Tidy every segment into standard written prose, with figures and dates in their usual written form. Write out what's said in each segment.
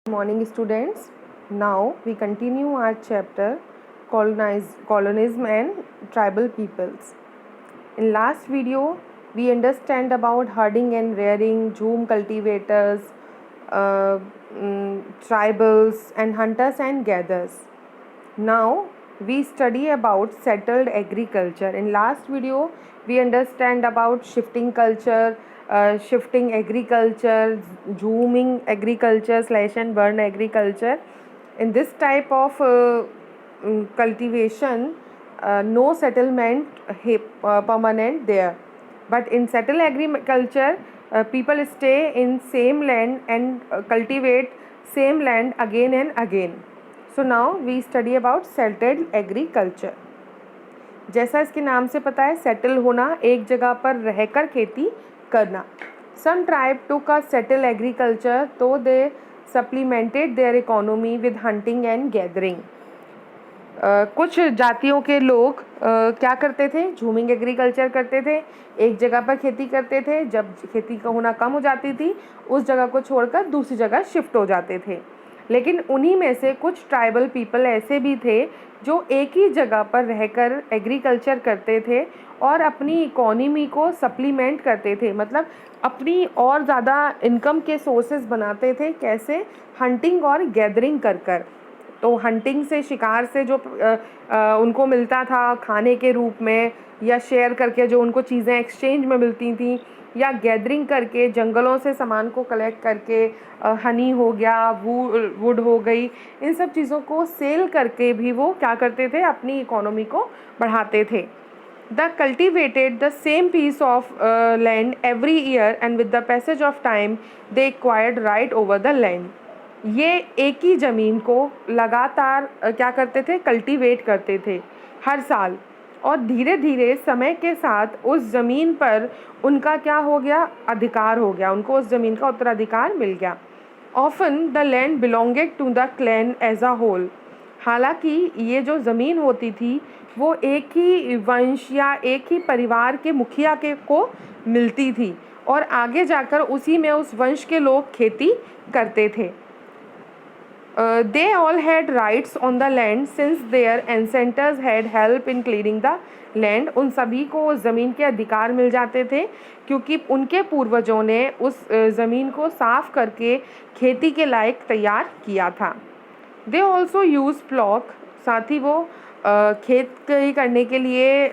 Good morning, students. Now we continue our chapter Colonism and Tribal Peoples. In last video, we understand about herding and rearing, jhum cultivators, uh, tribals, and hunters and gatherers. Now we study about settled agriculture. In last video, we understand about shifting culture, shifting agriculture, zooming agriculture, slash and burn agriculture. In this type of cultivation, no settlement permanent there. But in settled agriculture, people stay in same land and cultivate same land again and again. So now we study about settled agriculture. जैसा इसके नाम से पता है, settle होना, एक जगह पर रहकर खेती करना. Some tribe took a settle agriculture तो they supplemented their economy with hunting and gathering. कुछ जातियों के लोग क्या करते थे? झूमिंग एग्रीकल्चर करते थे, एक जगह पर खेती करते थे. जब खेती का होना कम हो जाती थी, उस जगह को छोड़कर दूसरी जगह शिफ्ट हो जाते थे. लेकिन उन्हीं में से कुछ ट्राइबल पीपल ऐसे भी थे जो एक ही जगह पर रहकर एग्रीकल्चर करते थे और अपनी इकोनॉमी को सप्लीमेंट करते थे, मतलब अपनी और ज़्यादा इनकम के सोर्सेज बनाते थे. कैसे? हंटिंग और गैदरिंग कर कर. तो हंटिंग से, शिकार से जो उनको मिलता था खाने के रूप में, या शेयर करके जो उनको चीज़ें एक्सचेंज में मिलती थी, या गैदरिंग करके जंगलों से सामान को कलेक्ट करके, हनी हो गया, वुड हो गई, इन सब चीज़ों को सेल करके भी वो क्या करते थे? अपनी इकोनॉमी को बढ़ाते थे. The cultivated the same piece of land every year and with the passage of time they acquired right over the land. ये एक ही ज़मीन को लगातार क्या करते थे? कल्टीवेट करते थे हर साल. और धीरे धीरे समय के साथ उस ज़मीन पर उनका क्या हो गया? अधिकार हो गया, उनको उस ज़मीन का उत्तराधिकार मिल गया. Often the land belonged to the clan as a whole. हालांकि ये जो ज़मीन होती थी वो एक ही वंश या एक ही परिवार के मुखिया के को मिलती थी, और आगे जाकर उसी में उस वंश के लोग खेती करते थे. They all had rights on the land since their ancestors had help in clearing the land. उन सभी को उस ज़मीन के अधिकार मिल जाते थे क्योंकि उनके पूर्वजों ने उस ज़मीन को साफ करके खेती के लायक तैयार किया था. They also use plough. साथ ही वो खेती करने के लिए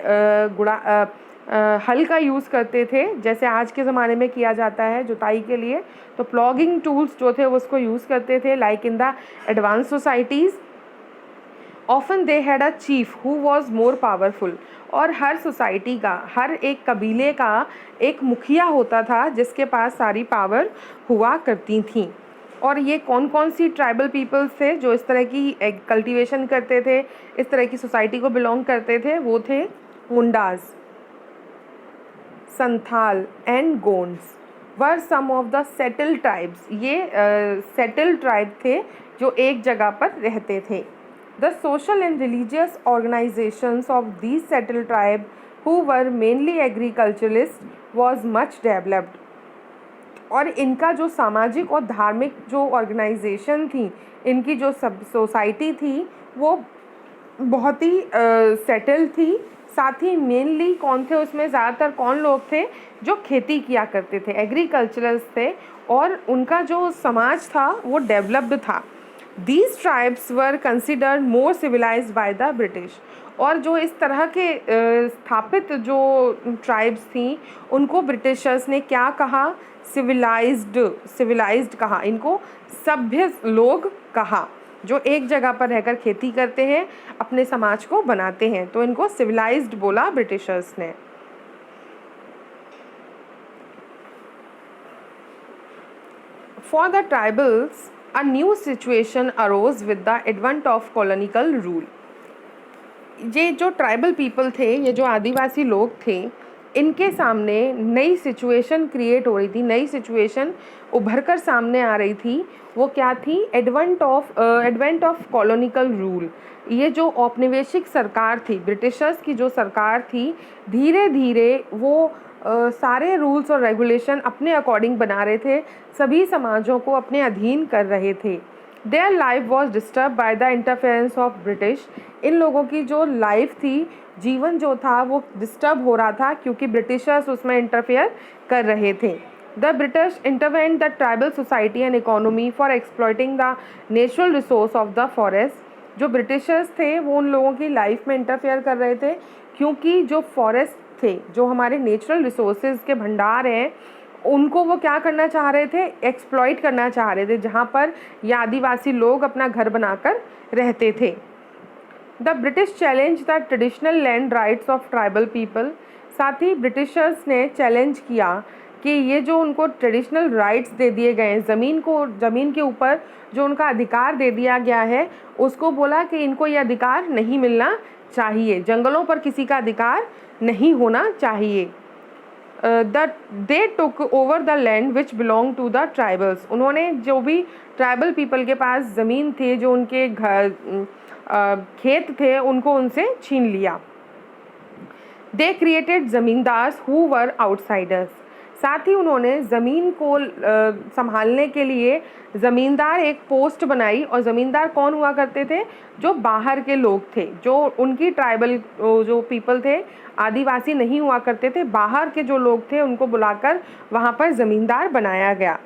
हल का यूज़ करते थे, जैसे आज के ज़माने में किया जाता है जुताई के लिए. तो प्लॉगिंग टूल्स जो थे वो उसको यूज़ करते थे. Like in the advance societies often they had a chief who was more powerful. और हर सोसाइटी का, हर एक कबीले का एक मुखिया होता था जिसके पास सारी पावर हुआ करती थी. और ये कौन कौन सी ट्राइबल पीपल्स थे जो इस तरह की कल्टीवेशन करते थे, इस तरह की सोसाइटी को बिलोंग करते थे? वो थे Mundas, Santhal and Gonds were some of the settle tribes. ये सेटल ट्राइब थे जो एक जगह पर रहते थे. The social and religious organisations of these settle tribe who were mainly agriculturalist was much developed. और इनका जो सामाजिक और धार्मिक जो ऑर्गेनाइजेशन थी, इनकी जो सब सोसाइटी थी, वो बहुत ही सेटल थी. साथ ही मेनली कौन थे उसमें? ज़्यादातर कौन लोग थे? जो खेती किया करते थे, एग्रीकल्चरल्स थे, और उनका जो समाज था वो डेवलप्ड था. These tribes were considered more civilised by the British. और जो इस तरह के स्थापित जो ट्राइब्स थी, उनको ब्रिटिशर्स ने क्या कहा? सिविलाइज्ड कहा, इनको सभ्य लोग कहा, जो एक जगह पर रहकर खेती करते हैं, अपने समाज को बनाते हैं. तो इनको सिविलाइज्ड बोला ब्रिटिशर्स ने. For the tribals a new situation arose with the advent of colonial rule. ये जो ट्राइबल पीपल थे, ये जो आदिवासी लोग थे, इनके सामने नई सिचुएशन क्रिएट हो रही थी, नई सिचुएशन उभर कर सामने आ रही थी. वो क्या थी? Advent of colonial rule. ये जो औपनिवेशिक सरकार थी, ब्रिटिशर्स की जो सरकार थी, धीरे धीरे वो सारे रूल्स और रेगुलेशन अपने अकॉर्डिंग बना रहे थे, सभी समाजों को अपने अधीन कर रहे थे. Their life was disturb by the interference of British. इन लोगों की जो लाइफ थी, जीवन जो था वो डिस्टर्ब हो रहा था क्योंकि ब्रिटिशर्स उसमें इंटरफेयर कर रहे थे। The British intervent the tribal society and economy for exploiting the natural resource of the forest. जो ब्रिटिशर्स थे वो उन लोगों की लाइफ में इंटरफेयर कर रहे थे क्योंकि जो फॉरेस्ट थे, जो हमारे नेचुरल रिसोर्सेज के भंडार हैं, उनको वो क्या करना चाह रहे थे, एक्सप्लॉइट करना चाह रहे थे, जहाँ पर ये आदिवासी लोग अपना घर बनाकर रहते थे। The British challenge the traditional land rights of tribal people. साथ ही ब्रिटिशर्स ने चैलेंज किया कि ये जो उनको ट्रेडिशनल राइट्स दे दिए गए हैं, ज़मीन के ऊपर जो उनका अधिकार दे दिया गया है, उसको बोला कि इनको ये अधिकार नहीं मिलना चाहिए, जंगलों पर किसी का अधिकार नहीं होना चाहिए। They took over the land which belong to the tribals. उन्होंने जो भी ट्राइबल पीपल के पास ज़मीन थी, जो उनके घर खेत थे, उनको उनसे छीन लिया। They created zamindars who were outsiders. साथ ही उन्होंने ज़मीन को संभालने के लिए ज़मींदार एक पोस्ट बनाई। और ज़मींदार कौन हुआ करते थे, जो बाहर के लोग थे, जो उनकी ट्राइबल जो पीपल थे, आदिवासी नहीं हुआ करते थे, बाहर के जो लोग थे उनको बुलाकर वहाँ पर ज़मींदार बनाया गया।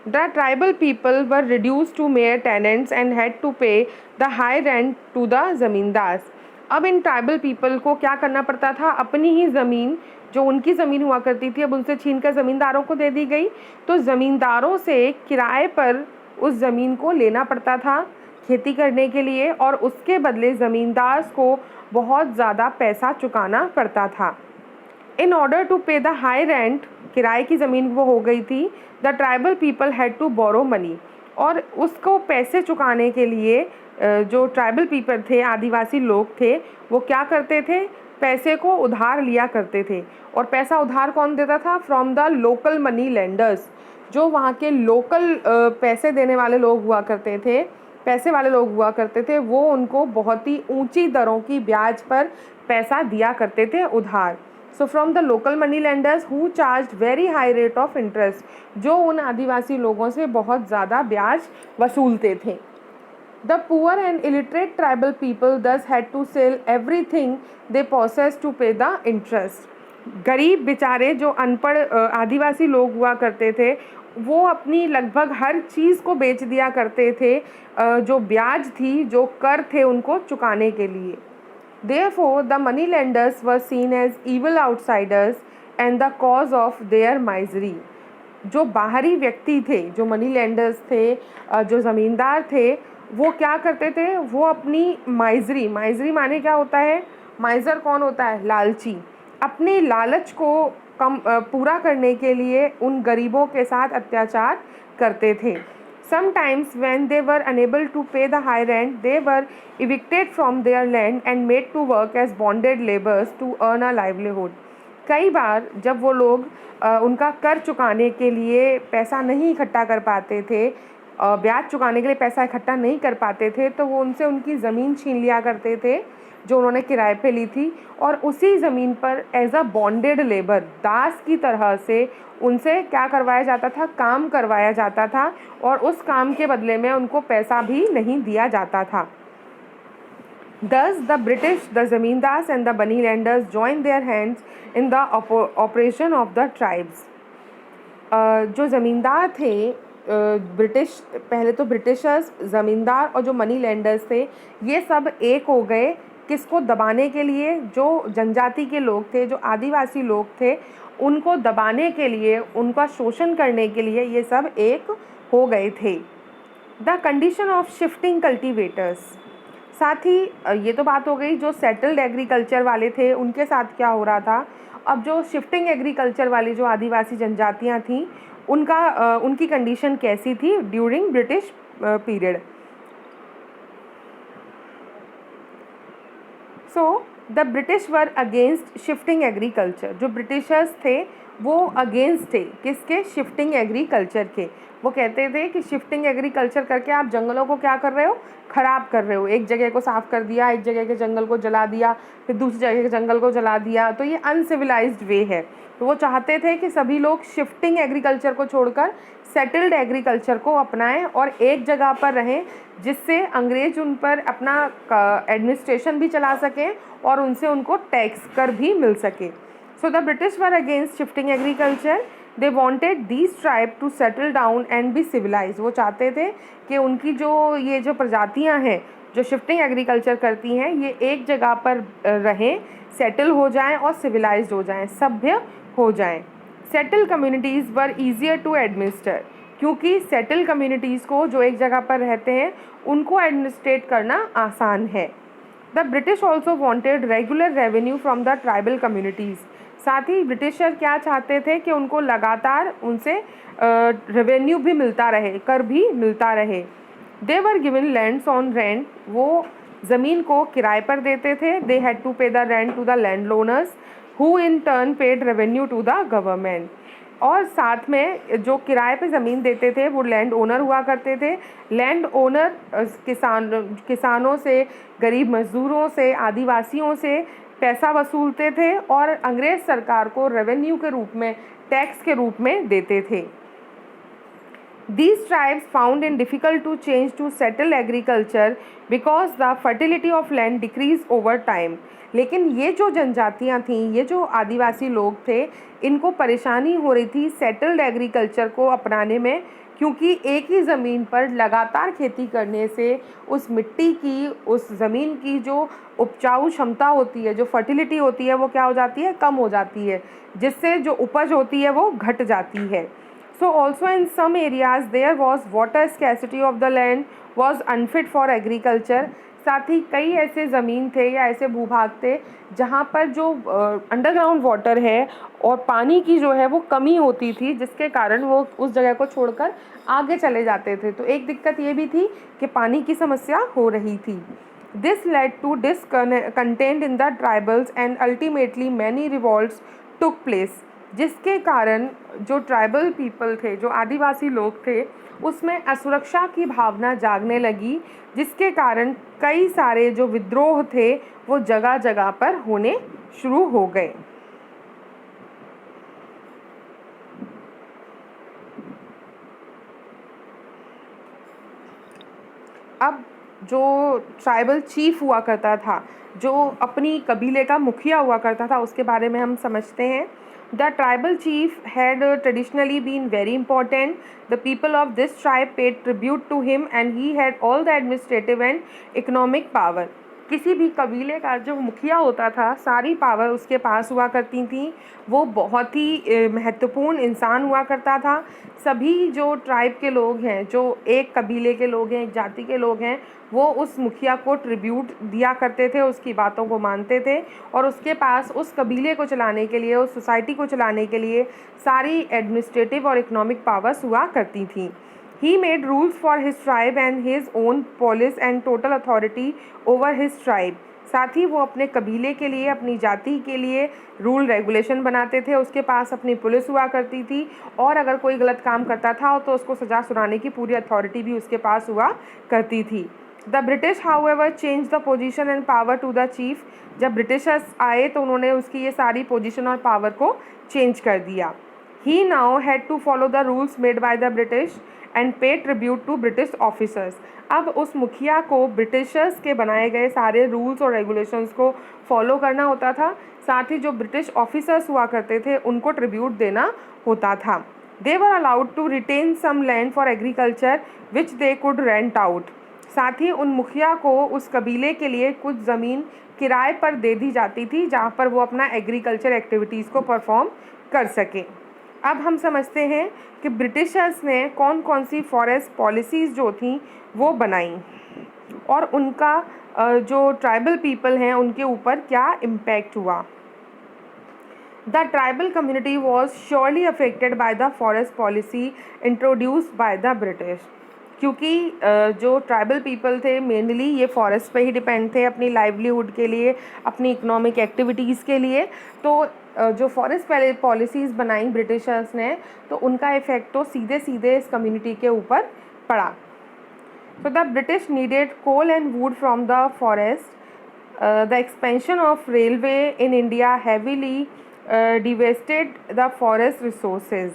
The tribal people were reduce to mere tenants and had to pay the high rent to the zamindars. अब इन ट्राइबल पीपल को क्या करना पड़ता था, अपनी ही ज़मीन, जो उनकी ज़मीन हुआ करती थी, अब उनसे छीनकर ज़मींदारों को दे दी गई। तो ज़मींदारों से किराए पर उस ज़मीन को लेना पड़ता था खेती करने के लिए, और उसके बदले ज़मींदार को बहुत ज़्यादा पैसा चुकाना पड़ता था। In order to pay the high rent, किराए की ज़मीन वो हो गई थी, the tribal people had to borrow money. और उसको पैसे चुकाने के लिए जो ट्राइबल पीपल थे, आदिवासी लोग थे, वो क्या करते थे, पैसे को उधार लिया करते थे। और पैसा उधार कौन देता था, from the local money lenders. जो वहाँ के लोकल पैसे देने वाले लोग हुआ करते थे, पैसे वाले लोग हुआ करते थे, वो उनको बहुत ही ऊंची दरों की ब्याज पर पैसा दिया करते थे उधार। So from the local money lenders who charge very high rate of interest, जो उन आदिवासी लोगों से बहुत ज़्यादा ब्याज वसूलते थे। The poor and illiterate tribal people thus had to sell everything they possess to pay the interest. गरीब बेचारे जो अनपढ़ आदिवासी लोग हुआ करते थे, वो अपनी लगभग हर चीज़ को बेच दिया करते थे, जो ब्याज थी, जो कर थे, उनको चुकाने के लिए। Therefore, the money lenders were seen as evil outsiders and the cause of their misery. जो बाहरी व्यक्ति थे, जो मनी लेंडर्स थे, जो ज़मींदार थे, वो क्या करते थे, वो अपनी माइजरी माने क्या होता है, माइजर कौन होता है, लालची, अपनी लालच को पूरा करने के लिए उन गरीबों के साथ अत्याचार करते थे। Sometimes when they were unable to pay the high rent, they were evicted from their land and made to work as bonded laborers to earn a livelihood. कई बार जब वो लोग उनका कर चुकाने के लिए पैसा नहीं इकट्ठा कर पाते थे, ब्याज चुकाने के लिए पैसा इकट्ठा नहीं कर पाते थे, तो वो उनसे उनकी ज़मीन छीन लिया करते थे जो उन्होंने किराए पे ली थी, और उसी ज़मीन पर एज अ बॉन्डेड लेबर, दास की तरह से उनसे क्या करवाया जाता था, काम करवाया जाता था, और उस काम के बदले में उनको पैसा भी नहीं दिया जाता था। Thus the British, the zamindars and the money lenders joined their hands in the operation of the tribes. जो ज़मींदार थे, ब्रिटिश, पहले तो ब्रिटिशर्स, ज़मींदार और जो मनी लेंडर्स थे, ये सब एक हो गए किसको दबाने के लिए, जो जनजाति के लोग थे, जो आदिवासी लोग थे, उनको दबाने के लिए, उनका शोषण करने के लिए ये सब एक हो गए थे। The condition of shifting cultivators. साथ ही ये तो बात हो गई जो सेटल्ड एग्रीकल्चर वाले थे, उनके साथ क्या हो रहा था। अब जो शिफ्टिंग एग्रीकल्चर वाली जो आदिवासी जनजातियाँ थीं, उनकी कंडीशन कैसी थी during British period. So the British were against shifting agriculture. जो ब्रिटिशर्स थे वो अगेंस्ट थे किसके, शिफ्टिंग एग्रीकल्चर के। वो कहते थे कि शिफ्टिंग एग्रीकल्चर करके आप जंगलों को क्या कर रहे हो, ख़राब कर रहे हो। एक जगह को साफ़ कर दिया, एक जगह के जंगल को जला दिया, फिर दूसरी जगह के जंगल को जला दिया, तो ये अनसिविलाइज्ड वे है। तो वो चाहते थे कि सभी लोग शिफ्टिंग एग्रीकल्चर को छोड़कर सेटल्ड एग्रीकल्चर को अपनाएं और एक जगह पर रहें, जिससे अंग्रेज उन पर अपना एडमिनिस्ट्रेशन भी चला सकें और उनसे उनको टैक्स कर भी मिल सके। So the British were against shifting agriculture. They wanted these tribe to settle down and be civilise. वो चाहते थे कि उनकी जो प्रजातियाँ हैं जो शिफ्टिंग एग्रीकल्चर करती हैं, ये एक जगह पर रहें, सेटल हो जाएं और सिविलाइज्ड हो जाएं, सभ्य हो जाएं। Settle communities were easier to administer, क्योंकि सेटल कम्युनिटीज़ को जो एक जगह पर रहते हैं उनको एडमिनिस्ट्रेट करना आसान है। The British also wanted regular revenue from the tribal communities. साथ ही ब्रिटिशर क्या चाहते थे कि उनको लगातार उनसे रेवेन्यू भी मिलता रहे, कर भी मिलता रहे। They were given lands on rent. वो ज़मीन को किराए पर देते थे। They had to pay the rent to the land owners who in turn paid revenue to the government. और साथ में जो किराए पे ज़मीन देते थे वो लैंड ओनर हुआ करते थे। लैंड ओनर किसानों से, गरीब मज़दूरों से, आदिवासियों से पैसा वसूलते थे और अंग्रेज़ सरकार को रेवेन्यू के रूप में, टैक्स के रूप में देते थे। These tribes found it difficult to change to settle agriculture because the fertility of land decreased over time. लेकिन ये जो जनजातियाँ थीं, ये जो आदिवासी लोग थे, इनको परेशानी हो रही थी सेटल्ड एग्रीकल्चर को अपनाने में, क्योंकि एक ही ज़मीन पर लगातार खेती करने से उस मिट्टी की, उस ज़मीन की जो उपजाऊ क्षमता होती है, जो फर्टिलिटी होती है, वो क्या हो जाती है, कम हो जाती है, जिससे जो उपज होती है वो घट जाती है। So also in some areas there was water scarcity of the land was unfit for agriculture. साथ ही कई ऐसे ज़मीन थे या ऐसे भूभाग थे जहाँ पर जो अंडरग्राउंड वाटर है और पानी की जो है वो कमी होती थी, जिसके कारण वो उस जगह को छोड़कर आगे चले जाते थे। तो एक दिक्कत ये भी थी कि पानी की समस्या हो रही थी। This led to discontent in the tribals and ultimately many revolts took place. जिसके कारण जो ट्राइबल पीपल थे, जो आदिवासी लोग थे, उसमें असुरक्षा की भावना जागने लगी, जिसके कारण कई सारे जो विद्रोह थे वो जगह जगह पर होने शुरू हो गए। अब जो ट्राइबल चीफ हुआ करता था, जो अपनी कबीले का मुखिया हुआ करता था, उसके बारे में हम समझते हैं। The tribal chief had traditionally been very important. The people of this tribe paid tribute to him and he had all the administrative and economic power. किसी भी कबीले का जो मुखिया होता था, सारी पावर उसके पास हुआ करती थी। वो बहुत ही महत्वपूर्ण इंसान हुआ करता था। सभी जो ट्राइब के लोग हैं, जो एक कबीले के लोग हैं, एक जाति के लोग हैं, वो उस मुखिया को ट्रिब्यूट दिया करते थे, उसकी बातों को मानते थे और उसके पास उस कबीले को चलाने के लिए, उस सोसाइटी को चलाने के लिए सारी एडमिनिस्ट्रेटिव और इकोनॉमिक पावर्स हुआ करती थी। He made rules for his tribe and his own police and total authority over his tribe. साथ ही वो अपने कबीले के लिए, अपनी जाति के लिए रूल रेगुलेशन बनाते थे। उसके पास अपनी पुलिस हुआ करती थी और अगर कोई गलत काम करता था तो उसको सज़ा सुनाने की पूरी अथॉरिटी भी उसके पास हुआ करती थी। The British however change the position and power to the chief. जब ब्रिटिशर्स आए तो उन्होंने उसकी ये सारी पोजीशन और पावर को चेंज कर दिया। He now had to follow the rules made by the British and pay tribute to British officers. अब उस मुखिया को ब्रिटिशर्स के बनाए गए सारे रूल्स और रेगुलेशंस को फॉलो करना होता था। साथ ही जो ब्रिटिश ऑफिसर्स हुआ करते थे उनको ट्रिब्यूट देना होता था। They were allowed to retain some land for agriculture which they could rent out. साथ ही उन मुखिया को उस कबीले के लिए कुछ ज़मीन किराए पर दे दी जाती थी जहाँ पर वो अपना एग्रीकल्चर एक्टिविटीज़ को परफॉर्म कर सकें। अब हम समझते हैं कि ब्रिटिशर्स ने कौन कौन सी फॉरेस्ट पॉलिसीज़ जो थी वो बनाई और उनका जो ट्राइबल पीपल हैं उनके ऊपर क्या इम्पैक्ट हुआ। The tribal community was surely affected by the forest policy introduced by the British, क्योंकि जो ट्राइबल पीपल थे मेनली ये फॉरेस्ट पे ही डिपेंड थे अपनी लाइवलीहुड के लिए, अपनी इकोनॉमिक एक्टिविटीज़ के लिए। तो जो फॉरेस्ट पॉलिसीज़ बनाई ब्रिटिशर्स ने तो उनका इफ़ेक्ट तो सीधे सीधे इस कम्युनिटी के ऊपर पड़ा। So the British needed coal and wood from the forest. The expansion of railway in India heavily divested the forest resources.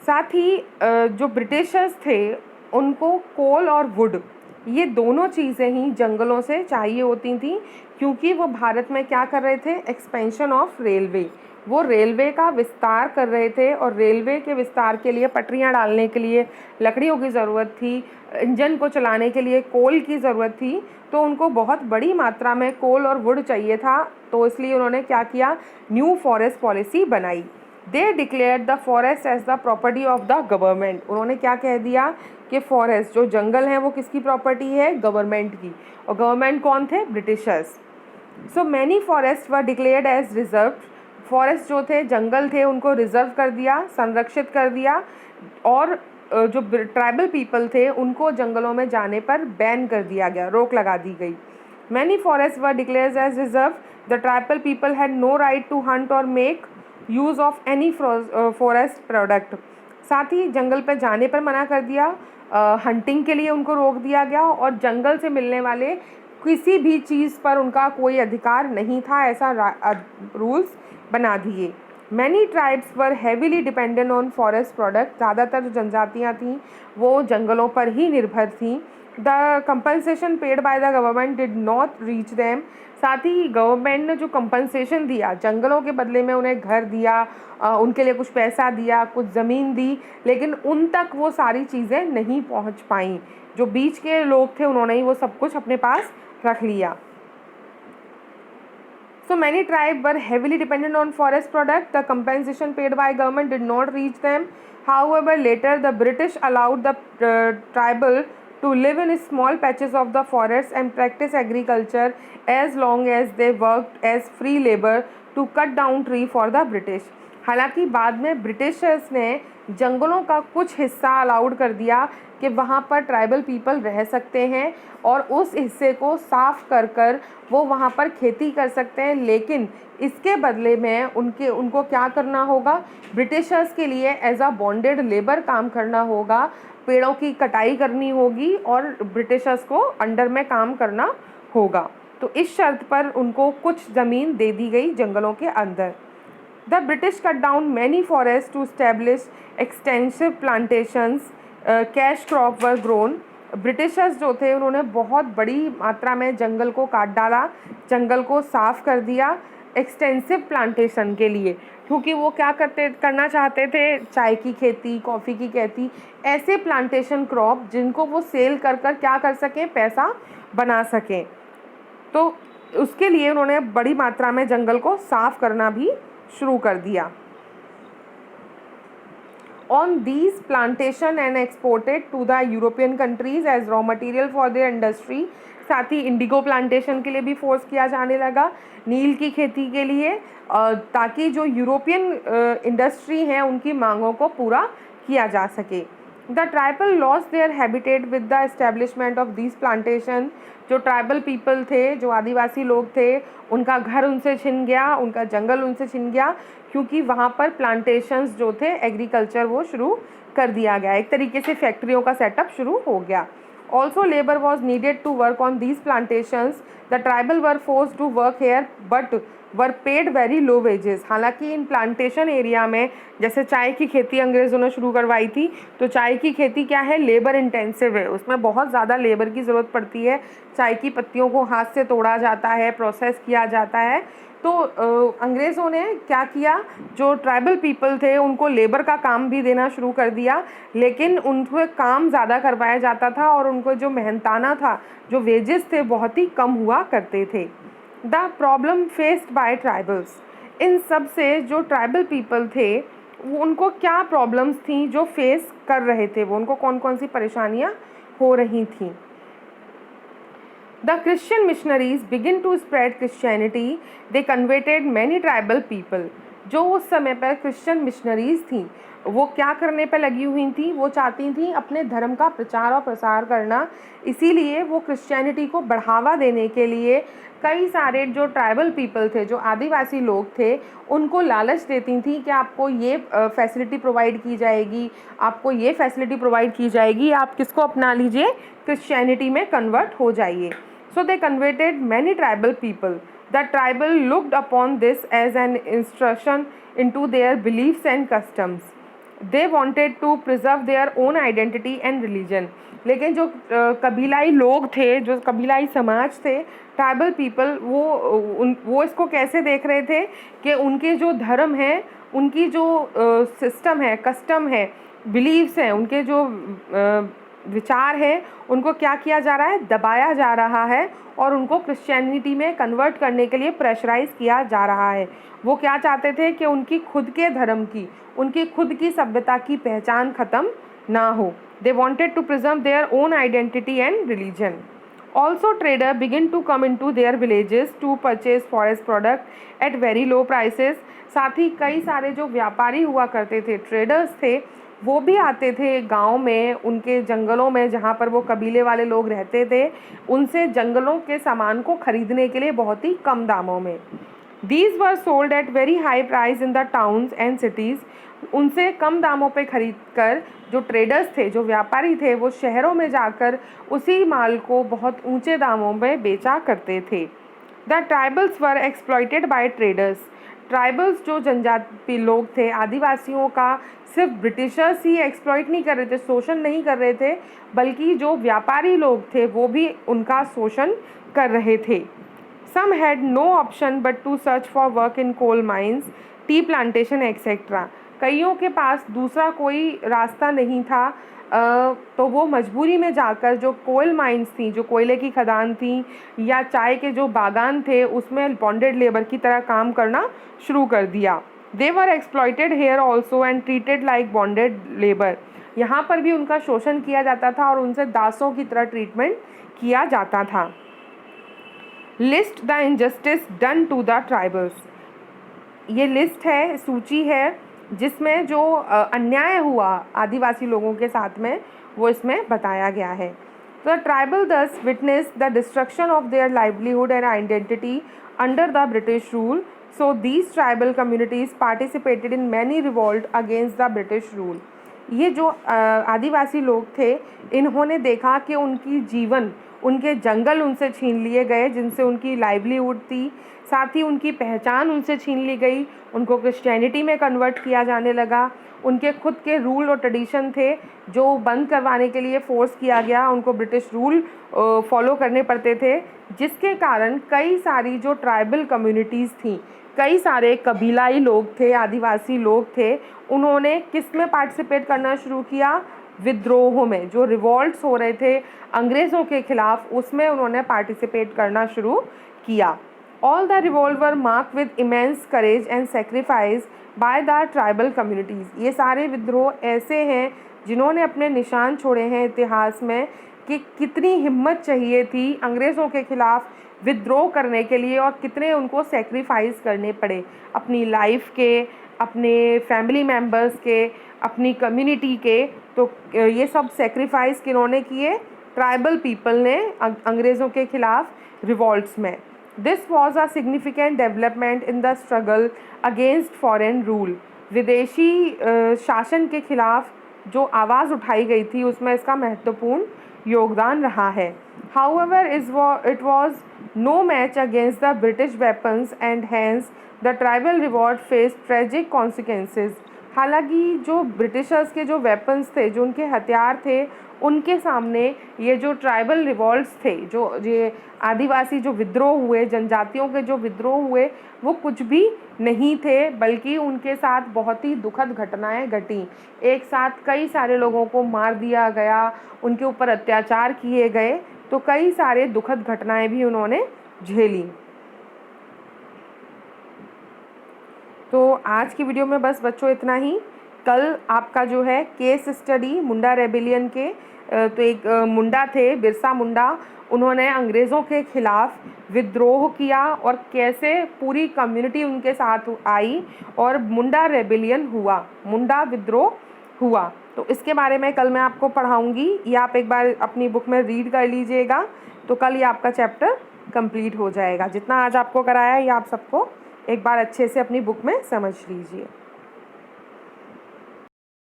साथ ही जो ब्रिटिशर्स थे उनको कोल और वुड, ये दोनों चीज़ें ही जंगलों से चाहिए होती थी, क्योंकि वो भारत में क्या कर रहे थे, एक्सपेंशन ऑफ रेलवे, वो रेलवे का विस्तार कर रहे थे और रेलवे के विस्तार के लिए पटरियां डालने के लिए लकड़ियों की ज़रूरत थी, इंजन को चलाने के लिए कोल की ज़रूरत थी, तो उनको बहुत बड़ी मात्रा में कोल और वुड चाहिए था। तो इसलिए उन्होंने क्या किया, न्यू फॉरेस्ट पॉलिसी बनाई। They declared the forest as the property of the government. उन्होंने क्या कह दिया कि फॉरेस्ट जो जंगल हैं वो किसकी प्रॉपर्टी है, गवर्नमेंट की। और गवर्नमेंट कौन थे, Britishers. So many forest were declared as reserve. Forest जो थे, जंगल थे, उनको रिजर्व कर दिया, संरक्षित कर दिया, और जो ट्राइबल पीपल थे उनको जंगलों में जाने पर बैन कर दिया गया, रोक लगा दी गई। Many forest were declared as reserve. The tribal people had no right to hunt और make use of any forest product. साथ ही जंगल पर जाने पर मना कर दिया, हंटिंग के लिए उनको रोक दिया गया, और जंगल से मिलने वाले किसी भी चीज़ पर उनका कोई अधिकार नहीं था, ऐसा रूल्स बना दिए। Many tribes were heavily dependent on forest product. ज़्यादातर जो जनजातियाँ थीं वो जंगलों पर ही निर्भर थीं। The compensation paid by the government did not reach them. साथ ही गवर्नमेंट ने जो कंपनसेशन दिया, जंगलों के बदले में उन्हें घर दिया, उनके लिए कुछ पैसा दिया, कुछ ज़मीन दी, लेकिन उन तक वो सारी चीज़ें नहीं पहुंच पाईं। जो बीच के लोग थे उन्होंने ही वो सब कुछ अपने पास रख लिया। So many tribes were heavily dependent on forest product. The compensation paid by government did not reach them. However, later the British allowed the tribal to live in small patches of the forest and practice agriculture as long as they worked as free labor to cut down tree for the British. हालांकि बाद में Britishers ने जंगलों का कुछ हिस्सा allowed कर दिया कि वहाँ पर ट्राइबल पीपल रह सकते हैं और उस हिस्से को साफ कर कर वो वहाँ पर खेती कर सकते हैं, लेकिन इसके बदले में उनको क्या करना होगा, ब्रिटिशर्स के लिए एज अ बॉन्डेड लेबर काम करना होगा, पेड़ों की कटाई करनी होगी और ब्रिटिशर्स को अंडर में काम करना होगा। तो इस शर्त पर उनको कुछ ज़मीन दे दी गई जंगलों के अंदर। The British cut down many forests to establish extensive plantations. Cash crop were grown. Britishers जो थे उन्होंने बहुत बड़ी मात्रा में जंगल को काट डाला, जंगल को साफ कर दिया एक्सटेंसिव प्लांटेशन के लिए, क्योंकि वो क्या करना चाहते थे, चाय की खेती, कॉफ़ी की खेती, ऐसे प्लांटेशन क्रॉप जिनको वो सेल कर कर क्या कर सकें, पैसा बना सकें। तो उसके लिए उन्होंने बड़ी मात्रा में जंगल को साफ करना भी शुरू कर दिया। On these plantation and exported to the European countries as raw material for their industry. साथ ही इंडिगो प्लांटेशन के लिए भी फोर्स किया जाने लगा, नील की खेती के लिए, ताकि जो यूरोपियन इंडस्ट्री हैं उनकी मांगों को पूरा किया जा सके। The tribal loss their habitat with the establishment of these plantation. जो ट्राइबल पीपल थे, जो आदिवासी लोग थे, उनका घर उनसे छिन गया, उनका जंगल उनसे छिन गया, क्योंकि वहाँ पर प्लांटेशंस जो थे, एग्रीकल्चर वो शुरू कर दिया गया, एक तरीके से फैक्ट्रियों का सेटअप शुरू हो गया। Also labour was needed to work on these plantations. The tribal were force to work here but were paid very low wages. हालांकि इन प्लांटेशन एरिया में, जैसे चाय की खेती अंग्रेज़ों ने शुरू करवाई थी, तो चाय की खेती क्या है, लेबर इंटेंसिव है, उसमें बहुत ज़्यादा लेबर की ज़रूरत पड़ती है। चाय की पत्तियों को हाथ से तोड़ा जाता है, प्रोसेस किया जाता है। तो अंग्रेज़ों ने क्या किया, जो ट्राइबल पीपल थे उनको लेबर का काम भी देना शुरू कर दिया, लेकिन उनको काम ज़्यादा करवाया जाता था और उनको जो मेहनताना था, जो वेजेस थे, बहुत ही कम हुआ करते थे। The problem faced by tribals. इन सब से जो ट्राइबल पीपल थे वो उनको क्या प्रॉब्लम्स थी जो फेस कर रहे थे, वो उनको कौन कौन सी परेशानियाँ हो रही थी। The Christian missionaries begin to spread Christianity. They converted many tribal people. जो उस समय पर क्रिश्चियन मिशनरीज़ थीं वो क्या करने पर लगी हुई थी, वो चाहती थी अपने धर्म का प्रचार और प्रसार करना। इसीलिए वो क्रिश्चियनिटी को बढ़ावा देने के लिए कई सारे जो ट्राइबल पीपल थे, जो आदिवासी लोग थे, उनको लालच देती थी कि आपको ये फैसिलिटी प्रोवाइड की जाएगी, आपको ये फैसिलिटी प्रोवाइड की जाएगी, आप किसको अपना लीजिए, क्रिश्चियनिटी में कन्वर्ट हो जाइए। So they converted many tribal people. The tribal looked upon this as an intrusion into their beliefs and customs. They wanted to preserve their own identity and religion. लेकिन जो कबीलाई लोग थे, जो कबीलाई समाज थे, ट्राइबल पीपल, वो इसको कैसे देख रहे थे कि उनके जो धर्म है, उनकी जो सिस्टम है, कस्टम है, बिलीव्स हैं, उनके जो विचार है, उनको क्या किया जा रहा है, दबाया जा रहा है और उनको क्रिश्चियनिटी में कन्वर्ट करने के लिए प्रेशराइज़ किया जा रहा है। वो क्या चाहते थे कि उनकी खुद के धर्म की, उनकी खुद की सभ्यता की पहचान ख़त्म ना हो। They wanted to preserve their own identity and religion. Also trader begin to come into their villages to purchase forest product at very low prices. साथ ही कई सारे जो व्यापारी हुआ करते थे, ट्रेडर्स थे, वो भी आते थे गांव में, उनके जंगलों में जहाँ पर वो कबीले वाले लोग रहते थे, उनसे जंगलों के सामान को ख़रीदने के लिए बहुत ही कम दामों में। These were sold at very high price in the towns and cities. उनसे कम दामों पे खरीद कर जो ट्रेडर्स थे, जो व्यापारी थे, वो शहरों में जाकर उसी माल को बहुत ऊंचे दामों में बेचा करते थे। The tribals were exploited by traders. Tribals जो जनजाति लोग थे, आदिवासियों का सिर्फ ब्रिटिशर्स ही एक्सप्लॉइट नहीं कर रहे थे, शोषण नहीं कर रहे थे, बल्कि जो व्यापारी लोग थे वो भी उनका शोषण कर रहे थे। Some had no option but to search for work in coal mines, tea plantation etc. कईयों के पास दूसरा कोई रास्ता नहीं था, तो वो मजबूरी में जाकर जो कोल माइंस थी, जो कोयले की खदान थी, या चाय के जो बागान थे, उसमें बॉन्डेड लेबर की तरह काम करना शुरू कर दिया। They were exploited here also and treated like bonded labor. यहाँ पर भी उनका शोषण किया जाता था और उनसे दासों की तरह ट्रीटमेंट किया जाता था। List the injustice done to the tribals. ये लिस्ट है, सूची है, जिसमें जो अन्याय हुआ आदिवासी लोगों के साथ में, वो इसमें बताया गया है। तो ट्राइबल दस witness the destruction of their livelihood and identity under the British rule. So these tribal communities participated in many revolt against the British rule. ये जो आदिवासी लोग थे, इन्होंने देखा कि उनकी जीवन, उनके जंगल उनसे छीन लिए गए, जिनसे उनकी लाइवलीहुड थी, साथ ही उनकी पहचान उनसे छीन ली गई, उनको क्रिश्चियनिटी में कन्वर्ट किया जाने लगा, उनके खुद के रूल और ट्रेडिशन थे जो बंद करवाने के लिए फोर्स किया गया, उनको ब्रिटिश रूल फॉलो करने पड़ते थे, जिसके कारण कई सारी जो ट्राइबल कम्युनिटीज़ थी, कई सारे कबीलाई लोग थे, आदिवासी लोग थे, उन्होंने किस में पार्टिसिपेट करना शुरू किया, विद्रोहों में, जो रिवॉल्ट्स हो रहे थे अंग्रेज़ों के ख़िलाफ़, उसमें उन्होंने पार्टिसिपेट करना शुरू किया। All the revolt were mark with immense courage and sacrifice by the tribal communities. ये सारे विद्रोह ऐसे हैं जिन्होंने अपने निशान छोड़े हैं इतिहास में कि कितनी हिम्मत चाहिए थी अंग्रेज़ों के ख़िलाफ़ विद्रोह करने के लिए और कितने उनको सेक्रीफाइस करने पड़े, अपनी लाइफ के, अपने फैमिली मेम्बर्स के, अपनी कम्युनिटी के। तो ये सब सेक्रीफाइस किन्होंने किए, ट्राइबल पीपल ने अंग्रेज़ों के ख़िलाफ़ रिवॉल्ट्स में। This was a significant development in the struggle against foreign rule. विदेशी शासन के ख़िलाफ़ जो आवाज़ उठाई गई थी, उसमें इसका महत्वपूर्ण योगदान रहा है। However, it was no match against the British weapons and hence the tribal revolt faced tragic consequences. हालांकि जो ब्रिटिशर्स के जो वेपन्स थे, जो उनके हथियार थे, उनके सामने ये जो ट्राइबल रिवॉल्ट्स थे, जो ये आदिवासी जो विद्रोह हुए, जनजातियों के जो विद्रोह हुए, वो कुछ भी नहीं थे, बल्कि उनके साथ बहुत ही दुखद घटनाएं घटी। एक साथ कई सारे लोगों को मार दिया गया, उनके ऊपर अत्याचार किए गए, तो कई सारे दुखद घटनाएं भी उन्होंने झेली। तो आज की वीडियो में बस बच्चों इतना ही। कल आपका जो है केस स्टडी मुंडा रेबिलियन के, तो एक मुंडा थे, बिरसा मुंडा, उन्होंने अंग्रेज़ों के ख़िलाफ़ विद्रोह किया और कैसे पूरी कम्युनिटी उनके साथ आई और मुंडा रेबिलियन हुआ, मुंडा विद्रोह हुआ। तो इसके बारे में कल मैं आपको पढ़ाऊँगी, ये आप एक बार अपनी बुक में रीड कर लीजिएगा, तो कल ये आपका चैप्टर कंप्लीट हो जाएगा। जितना आज आपको कराया है, ये आप सबको एक बार अच्छे से अपनी बुक में समझ लीजिए।